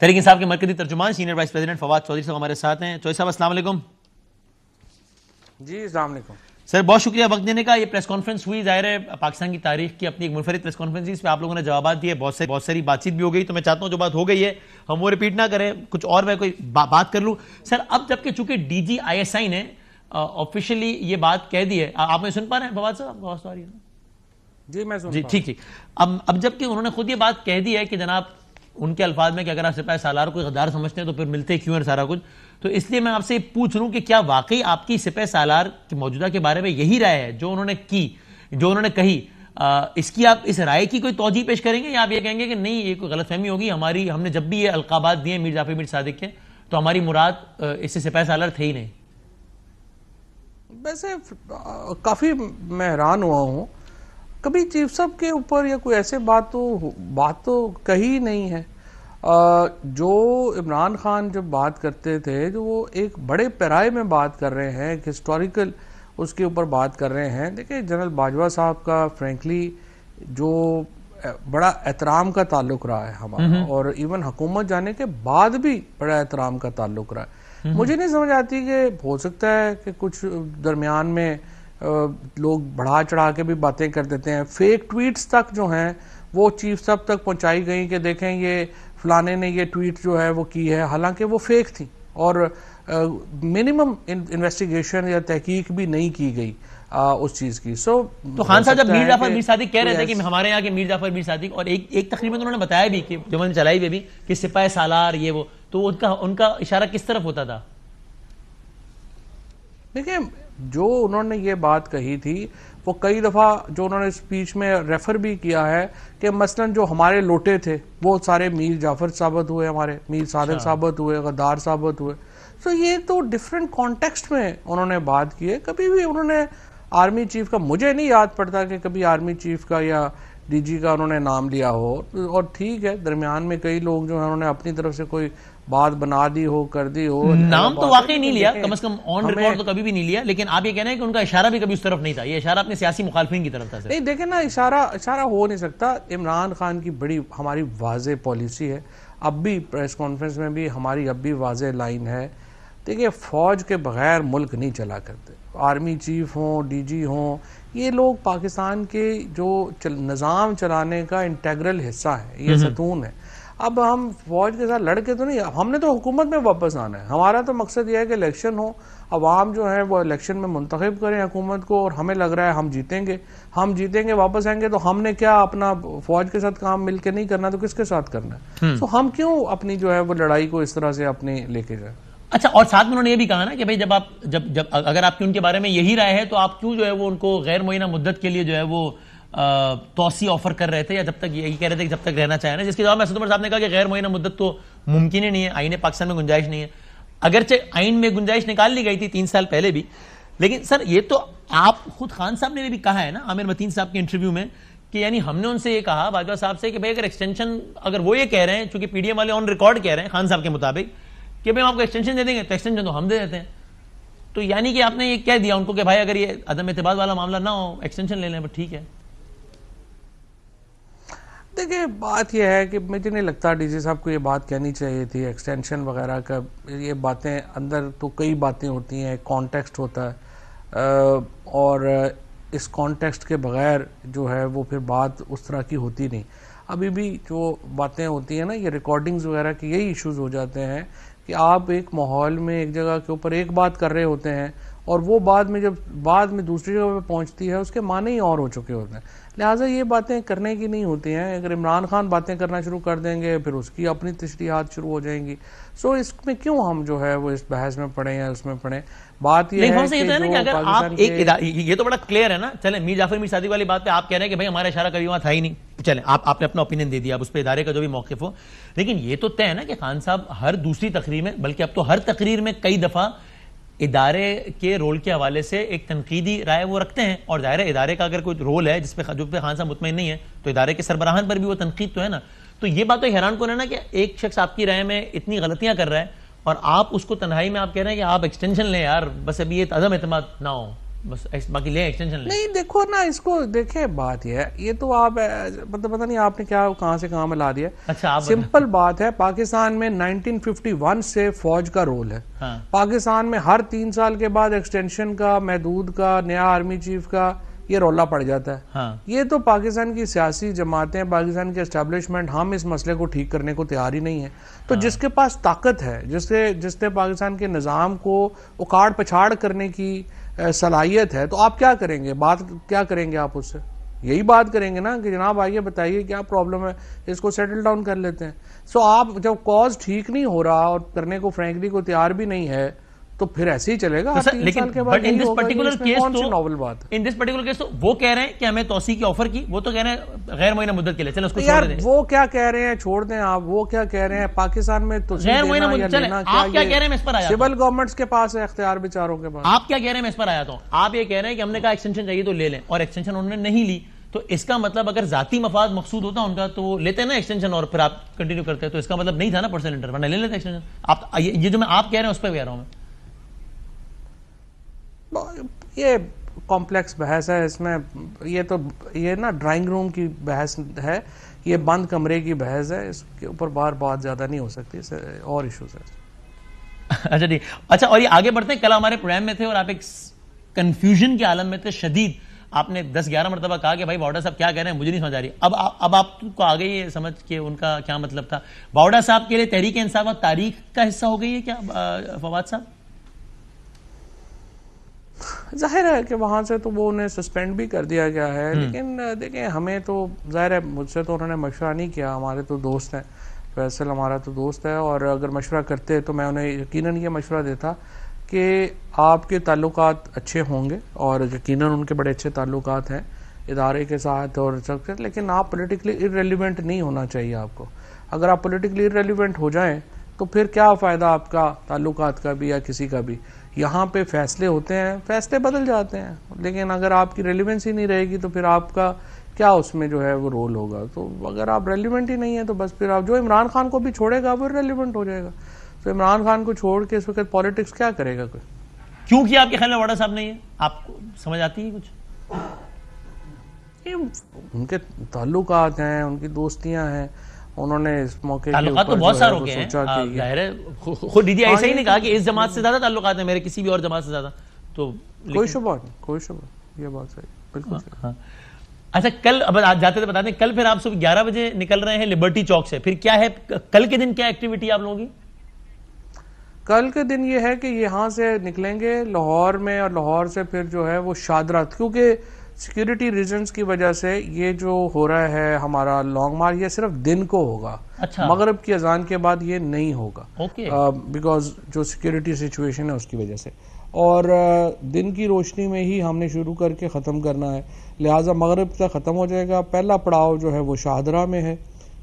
تحریک انصاف کے مرکزی ترجمان senior vice president Fawad Chaudhry صاحب ہمارے ساتھ ہیں. چودھری صاحب السلام علیکم. جی السلام علیکم سر، بہت شکریہ وقت دینے کا. یہ پریس کانفرنس ہوئی، ظاہر ہے پاکستان کی تاریخ کی اپنی ایک منفرد پریس کانفرنس تھی، اس پہ آپ لوگوں نے جوابات دیے، بہت ساری بات چیت بھی ہو گئی. تو میں چاہتا ہوں جو بات ہو گئی ہے ہم وہ ریپیٹ نہ کریں، کچھ اور میں کوئی بات کر لوں. سر اب جبکہ چونکہ ڈی جی آئی ایس آئی نے آفیشلی یہ بات کہہ دی ہے، آپ میں سن پا رہے ہیں فواد صاحب؟ بہت ساری جی میں سن جی ٹھیک. اب جبکہ انہوں نے خود یہ بات کہہ دی ہے کہ جناب ان کے الفاظ میں کہ اگر آپ سپاہی سالار کو غدار سمجھتے ہیں تو پھر ملتے کیوں ہیں سارا کچھ. تو اس لیے میں آپ سے پوچھ رہا ہوں کہ کیا واقعی آپ کی سپاہی سالار کی موجودہ کے بارے میں یہی رائے ہے جو انہوں نے کی، جو انہوں نے کہی؟ اس کی آپ اس رائے کی کوئی توجیہ پیش کریں گے، یا آپ یہ کہیں گے کہ نہیں یہ کوئی غلط فہمی ہوگی ہماری، ہم نے جب بھی یہ القابات دیے میر جعفر میر صادق کے تو ہماری مراد اس سے سپاہی سالار تھے ہی نہیں؟ ویسے کافی میں حیران ہوا ہوں کبھی چیف صاحب کے اوپر یا کوئی ایسے بات تو کہی نہیں ہے. جو عمران خان جب بات کرتے تھے جو وہ ایک بڑے پیرائے میں بات کر رہے ہیں, ایک ہسٹوریکل اس کے اوپر بات کر رہے ہیں. دیکھیں جنرل باجوہ صاحب کا فرینکلی جو بڑا احترام کا تعلق رہا ہے ہمارا, اور ایون حکومت جانے کے بعد بھی بڑا احترام کا تعلق رہا ہے. مجھے نہیں سمجھ آتی کہ ہو سکتا ہے کہ کچھ درمیان میں لوگ بڑھا چڑھا کے بھی باتیں کر دیتے ہیں. فیک ٹویٹس تک جو ہیں وہ چیف صاحب تک پہنچائی گئی کہ دیکھیں یہ فلانے نے یہ ٹویٹ جو ہے وہ کی ہے, حالانکہ وہ فیک تھی اور منیمم انویسٹیگیشن یا تحقیق بھی نہیں کی گئی اس چیز کی. تو خان صاحب جب میر جعفر میر صادق کہہ رہے تھے کہ ہمارے یہاں کے میر جعفر میر صادق, اور ایک تقریر میں انہوں نے بتایا بھی کہ جو میں نے چلائی بھی کہ سپاہ سالار یہ وہ, تو ان کا اشارہ کس طرف ہوتا تھا؟ دیکھیں جو انہوں نے یہ بات کہی تھی وہ کئی دفعہ جو انہوں نے اسپیچ میں ریفر بھی کیا ہے کہ مثلا جو ہمارے لوٹے تھے وہ سارے میر جعفر ثابت ہوئے, ہمارے میر صادق ثابت ہوئے, غدار ثابت ہوئے. تو یہ تو ڈیفرنٹ کانٹیکسٹ میں انہوں نے بات کی ہے. کبھی بھی انہوں نے آرمی چیف کا, مجھے نہیں یاد پڑتا کہ کبھی آرمی چیف کا یا ڈی جی کا انہوں نے نام لیا ہو. اور ٹھیک ہے درمیان میں کئی لوگ جو ہیں انہوں نے اپنی طرف سے کوئی بات بنا دی ہو, کر دی ہو, نام تو واقعی نہیں لیا, کم از کم آن ریکارڈ تو کبھی بھی نہیں لیا, لیکن آپ یہ کہنا ہے کہ ان کا اشارہ بھی کبھی اس طرف نہیں تھا, یہ اشارہ اپنے سیاسی مخالفین کی طرف تھا. نہیں دیکھیں نا, اشارہ ہو نہیں سکتا. عمران خان کی بڑی ہماری واضح پالیسی ہے, اب بھی پریس کانفرنس میں بھی ہماری اب بھی واضح لائن ہے. دیکھیں فوج کے بغیر ملک نہیں چلا کرتے. آرمی چیف ہوں, ڈی جی ہوں, یہ لوگ پاکستان کے جو نظام چلانے کا انٹیگرل حصہ ہے, یہ ستون ہے. اب ہم فوج کے ساتھ لڑ کے تو نہیں, ہم نے تو حکومت میں واپس آنا ہے. ہمارا تو مقصد یہ ہے کہ الیکشن ہو, عوام جو ہے وہ الیکشن میں منتخب کریں حکومت کو, اور ہمیں لگ رہا ہے ہم جیتیں گے واپس آئیں گے. تو ہم نے کیا اپنا فوج کے ساتھ کام مل کے نہیں کرنا تو کس کے ساتھ کرنا ہے؟ تو ہم کیوں اپنی جو ہے وہ لڑائی کو اس طرح سے اپنے لے کے جائیں؟ اچھا, اور ساتھ میں انہوں نے یہ بھی کہا نا کہ بھائی جب اگر آپ کی ان کے بارے میں یہی رائے ہے تو آپ کیوں جو ہے وہ ان کو غیر معینہ مدت کے لیے جو ہے وہ توسیع آفر کر رہے تھے, یا جب تک یہی کہہ رہے تھے کہ جب تک رہنا چاہیں نا, جس کے جواب میں اسد عمر صاحب نے کہا کہ غیر معینہ مدت تو ممکن ہی نہیں ہے, آئین پاکستان میں گنجائش نہیں ہے. اگرچہ آئین میں گنجائش نکال لی گئی تھی 3 سال پہلے بھی, لیکن سر یہ تو آپ خود خان صاحب نے بھی کہا ہے نا عامر متین صاحب کے انٹرویو میں کہ یعنی ہم نے ان سے یہ کہا باجوہ صاحب سے کہ بھائی اگر ایکسٹینشن, اگر وہ یہ کہہ رہے ہیں, چونکہ پی ڈی ایم والے آن ریکارڈ کہہ رہے ہیں خان صاحب کے مطابق کہ بھائی ہم آپ کو ایکسٹینشن دے دیں گے, تو ایکسٹینشن تو ہم دے دیتے ہیں. تو یعنی کہ آپ نے یہ کہہ دیا ان کو کہ بھائی اگر یہ عدم اعتماد والا معاملہ نہ ہو ایکسٹینشن لے لیں, بس ٹھیک ہے. دیکھیں بات یہ ہے کہ مجھے نہیں لگتا ڈی جی صاحب کو یہ بات کہنی چاہیے تھی ایکسٹینشن وغیرہ کا. یہ باتیں اندر تو کئی باتیں ہوتی ہیں, کانٹیکسٹ ہوتا ہے, اور اس کانٹیکسٹ کے بغیر جو ہے وہ پھر بات اس طرح کی ہوتی نہیں. ابھی بھی جو باتیں ہوتی ہیں نا, یہ ریکارڈنگز وغیرہ کے یہی ایشوز ہو جاتے ہیں کہ آپ ایک ماحول میں ایک جگہ کے اوپر ایک بات کر رہے ہوتے ہیں, اور وہ بعد میں دوسری جگہ پہ پہنچتی ہے, اس کے معنی ہی اور ہو چکے ہوتے ہیں. لہٰذا یہ باتیں کرنے کی نہیں ہوتی ہیں. اگر عمران خان باتیں کرنا شروع کر دیں گے پھر اس کی اپنی تشریحات شروع ہو جائیں گی. اس میں کیوں ہم جو ہے وہ اس بحث میں پڑھیں یا اس میں پڑھیں. بات یہ ہے کہ اگر آپ یہ تو بڑا کلیئر ہے نا. چلیں میر جعفر میر صادق والی بات پہ آپ کہہ رہے ہیں کہ بھائی ہمارا اشارہ کبھی وہاں تھا ہی نہیں, چلیں آپ نے اپنا اوپینین دے دیا, اب اس پہ ادارے کا جو بھی موقف ہو, لیکن یہ تو طے ہے نا کہ خان صاحب ہر دوسری تقریر میں, بلکہ اب تو ہر تقریر میں کئی دفعہ ادارے کے رول کے حوالے سے ایک تنقیدی رائے وہ رکھتے ہیں. اور ظاہر ہے ادارے کا اگر کوئی رول ہے جو پہ خان صاحب مطمئن نہیں ہے تو ادارے کے سربراہان پر بھی وہ تنقید تو ہے نا. تو یہ بات تو حیران کن ہے نا کہ ایک شخص آپ کی رائے میں اتنی غلطیاں کر رہا ہے اور آپ اس کو تنہائی میں آپ کہہ رہے ہیں کہ آپ ایکسٹینشن لیں یار, بس ابھی یہ عدم اعتماد نہ ہو, بس باقی لیں ایکسٹینشن لیں. نہیں دیکھو نا, اس کو دیکھیں بات یہ ہے, یہ تو آپ مطلب پتہ نہیں آپ نے کیا کہاں سے کہاں میں لا دیا. اچھا سمپل بات ہے, پاکستان میں 1951 سے فوج کا رول ہے. پاکستان میں ہر 3 سال کے بعد ایکسٹینشن کا, محدود کا, نیا آرمی چیف کا یہ رولا پڑ جاتا ہے. یہ تو پاکستان کی سیاسی جماعتیں, پاکستان کے اسٹیبلشمنٹ, ہم اس مسئلے کو ٹھیک کرنے کو تیار ہی نہیں ہے. تو جس کے پاس طاقت ہے, جس نے پاکستان کے نظام کو اکاڑ پچھاڑ کرنے کی صلاحیت ہے, تو آپ کیا کریں گے؟ بات کیا کریں گے آپ اس سے؟ یہی بات کریں گے نا کہ جناب آئیے بتائیے کیا پرابلم ہے, اس کو سیٹل ڈاؤن کر لیتے ہیں. آپ جب کاز ٹھیک نہیں ہو رہا اور کرنے کو فرینکلی کو تیار بھی نہیں ہے تو پھر ایسے ہی چلے گا. لیکن ان دس پرٹیکولر کیس تو وہ کہہ رہے ہیں کہ ہمیں توسیع کی آفر کی, وہ تو کہہ رہے ہیں غیر معینہ مدت کے لیے. چلیں اس کو چھوڑ دیں. وہ کیا کہہ رہے ہیں چھوڑ دیں آپ, وہ کیا کہہ رہے ہیں پاکستان میں تو غیر معینہ مدت. چلیں آپ کیا کہہ رہے ہیں میں اس پر آیا, سول گورنمنٹس کے پاس ہے اختیار بیچاروں کے پاس. آپ کیا کہہ رہے ہیں میں اس پر آیا تو آپ یہ کہہ رہے ہیں کہ ہم نے کہا ایکسٹینشن چاہیے تو لے لیں, اور ایکسٹینشن انہوں نے نہیں لی, تو اس کا مطلب اگر ذاتی مفاد مقصود ہوتا ان کا تو وہ لیتے ہیں نا ایکسٹینشن اور پھر آپ کنٹینیو کرتے ہیں, تو اس کا مطلب نہیں تھا نا پرسنل انٹرسٹ, ورنہ لے لیتے ایکسٹینشن. آپ یہ جو میں آپ کہہ رہے ہیں اس پہ کہہ رہا ہوں میں. یہ کمپلیکس بحث ہے, اس میں یہ نا ڈرائنگ روم کی بحث ہے, یہ بند کمرے کی بحث ہے, اس کے اوپر بات زیادہ نہیں ہو سکتی, اس اور ایشوز ہیں. اچھا ٹھیک. اچھا اور یہ آگے بڑھتے ہیں. کل ہمارے پروگرام میں تھے اور آپ ایک کنفیوژن کے عالم میں تھے شدید. آپ نے 10-11 مرتبہ کہا کہ بھائی باوڑا صاحب کیا کہہ رہے ہیں, مجھے نہیں سمجھ آ رہی. اب آپ کو آ گئی یہ سمجھ کہ ان کا کیا مطلب تھا. باوڑا صاحب کے لیے تحریک انصاف اور تاریخ کا حصہ ہو گئی ہے کیا فواد صاحب؟ ظاہر ہے کہ وہاں سے تو وہ انہیں سسپینڈ بھی کر دیا گیا ہے, لیکن دیکھیں ہمیں تو ظاہر ہے مجھ سے تو انہوں نے مشورہ نہیں کیا, ہمارے تو دوست ہیں, فیصل ہمارا تو دوست ہے, اور اگر مشورہ کرتے تو میں انہیں یقیناً یہ مشورہ دیتا کہ آپ کے تعلقات اچھے ہوں گے, اور یقیناً ان کے بڑے اچھے تعلقات ہیں ادارے کے ساتھ اور سب کے, لیکن آپ پولیٹیکلی ارریلیونٹ نہیں ہونا چاہیے آپ کو. اگر آپ پولیٹیکلی ارریلیونٹ ہو جائیں تو پھر کیا فائدہ آپ کا تعلقات کا بھی یا کسی کا بھی. یہاں پہ فیصلے ہوتے ہیں, فیصلے بدل جاتے ہیں, لیکن اگر آپ کی ریلیونسی نہیں رہے گی تو پھر آپ کا کیا اس میں جو ہے وہ رول ہوگا. تو اگر آپ ریلیونٹ ہی نہیں ہے تو بس پھر آپ جو عمران خان کو بھی چھوڑے گا وہ ریلیونٹ ہو جائے گا. تو عمران خان کو چھوڑ کے اس وقت پالیٹکس کیا کرے گا کوئی؟ کیوں کیا آپ کے خیال میں باوڑا صاحب نہیں ہے؟ آپ کو سمجھ آتی ہے کچھ؟ ان کے تعلقات ہیں, ان کی دوستیاں ہیں, انہوں نے اس موقع تعلقات تو بہت ساروں کے ہیں, ظاہر ہے خود دیدی ایسا ہی نہیں کہا کہ اس جماعت سے زیادہ تعلقات ہیں میرے کسی بھی اور جماعت سے زیادہ, تو کوئی شبہ نہیں, کوئی شبہ, یہ بات صحیح, بالکل. اچھا کل اب جاتے تھے بتا دیں, کل پھر آپ صبح 11 بجے نکل رہے ہیں لبرٹی چوک سے, پھر کیا ہے کل کے دن کیا ایکٹیویٹی آپ لوگوں کی؟ کل کے دن یہ ہے کہ یہاں سے نکلیں گے لاہور میں, اور لاہور سے پھر جو ہے وہ شادرہ, کیونکہ سیکیورٹی ریزنز کی وجہ سے یہ جو ہو رہا ہے ہمارا لانگ مارچ یہ صرف دن کو ہوگا. اچھا. مغرب کی اذان کے بعد یہ نہیں ہوگا, بیکاز جو سیکیورٹی سچویشن ہے اس کی وجہ سے, اور دن کی روشنی میں ہی ہم نے شروع کر کے ختم کرنا ہے, لہٰذا مغرب تک ختم ہو جائے گا. پہلا پڑاؤ جو ہے وہ شاہدرہ میں ہے,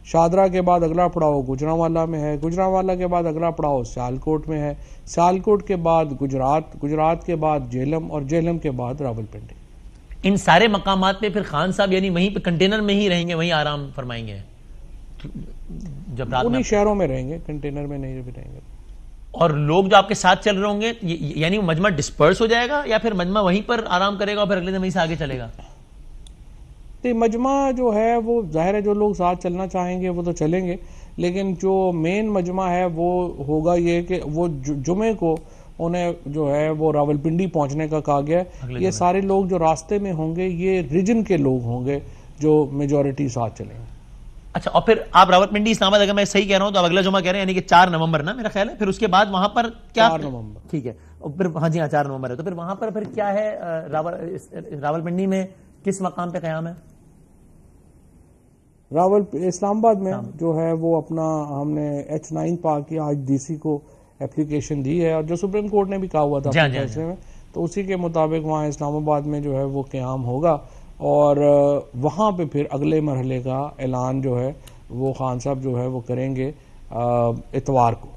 شاہدرہ کے بعد اگلا پڑاؤ گجرانوالا میں ہے, گجرانوالا کے بعد اگلا پڑاؤ سیالکوٹ میں ہے, سیالکوٹ کے بعد گجرات, گجرات کے بعد جہلم, اور جہلم کے بعد راولپنڈی. ان سارے مقامات پہ پھر خان صاحب یعنی وہیں پہ کنٹینر میں ہی رہیں گے, وہیں آرام فرمائیں گے جب رات میں؟ انہی شہروں میں رہیں گے, کنٹینر میں نہیں بھی رہیں گے. اور لوگ جو آپ کے ساتھ چل رہے ہوں گے یعنی وہ مجمع ڈسپرس ہو جائے گا یا پھر مجمع وہیں پر آرام کرے گا اور پھر اگلے دن وہیں سے آگے چلے گا؟ مجمع جو ہے وہ ظاہر ہے جو لوگ ساتھ چلنا چاہیں گے وہ تو چلیں گے, لیکن جو مین مجمع ہے وہ ہوگا یہ کہ وہ جمعے کو انہیں جو ہے وہ راولپنڈی پہنچنے کا کہا گیا ہے. یہ سارے لوگ جو راستے میں ہوں گے یہ ریجن کے لوگ ہوں گے جو میجورٹی ساتھ چلیں گے. اچھا, اور پھر آپ راولپنڈی اسلام آباد, اگر میں صحیح کہہ رہا ہوں تو اب اگلا جمعہ کہہ رہے ہیں یعنی کہ 4 نومبر نا میرا خیال ہے, پھر اس کے بعد وہاں پر کیا 4 نومبر ٹھیک ہے, پھر ہاں جی ہاں 4 نومبر ہے, تو پھر وہاں پر پھر کیا ہے راولپنڈی میں کس مقام پہ قیام ہے؟ اسلام آباد میں جو ہے وہ اپنا ہم نے H9 پا کیا, آج ڈی سی کو اپلیکیشن دی ہے, اور جو سپریم کورٹ نے بھی کہا ہوا تھا فیصلے میں, تو اسی کے مطابق وہاں اسلام آباد میں جو ہے وہ قیام ہوگا, اور وہاں پہ پھر اگلے مرحلے کا اعلان جو ہے وہ خان صاحب جو ہے وہ کریں گے اتوار کو.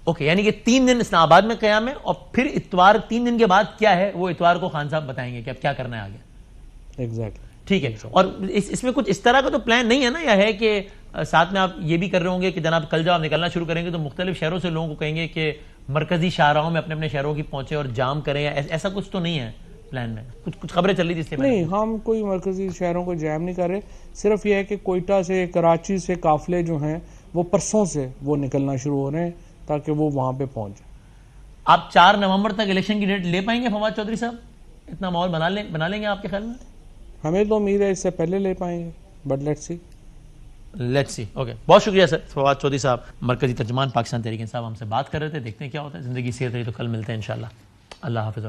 اوکے, یعنی کہ 3 دن اسلام آباد میں قیام ہے, اور پھر اتوار 3 دن کے بعد کیا ہے وہ اتوار کو خان صاحب بتائیں گے کہ اب کیا کرنا ہے آگے. ایگزیکٹلی, ٹھیک ہے. اور اس میں کچھ اس طرح کا تو پلان نہیں ہے نا, یا ہے کہ ساتھ میں آپ یہ بھی کر رہے ہوں گے کہ جناب کل جب آپ نکلنا شروع کریں گے تو مختلف شہروں سے لوگوں کو کہیں گے کہ مرکزی شاہراہوں میں اپنے اپنے شہروں کی پہنچے اور جام کریں, ایسا کچھ تو نہیں ہے پلان میں؟ کچھ خبریں چل رہی تھی اس لیے نہیں, ہم کوئی مرکزی شہروں کو جام نہیں کر رہے, صرف یہ ہے کہ کوئٹہ سے کراچی سے قافلے جو ہیں وہ پرسوں سے وہ نکلنا شروع ہو رہے ہیں تاکہ وہ وہاں پہ پہنچ جائیں. آپ 4 نومبر تک الیکشن کی ڈیٹ لے پائیں گے فواد چودھری صاحب؟ اتنا ماحول بنا لیں گے آپ کے خیال میں؟ ہمیں تو امید ہے اس سے پہلے لے پائیں گے, بٹ لیٹس سی. اوکے, بہت شکریہ سر. فواد چودھری صاحب, مرکزی ترجمان پاکستان تحریک انصاف, ہم سے بات کر رہے تھے. دیکھتے ہیں کیا ہوتا ہے, زندگی صحت رہی تو کل ملتے ہیں انشاءاللہ. اللہ حافظ.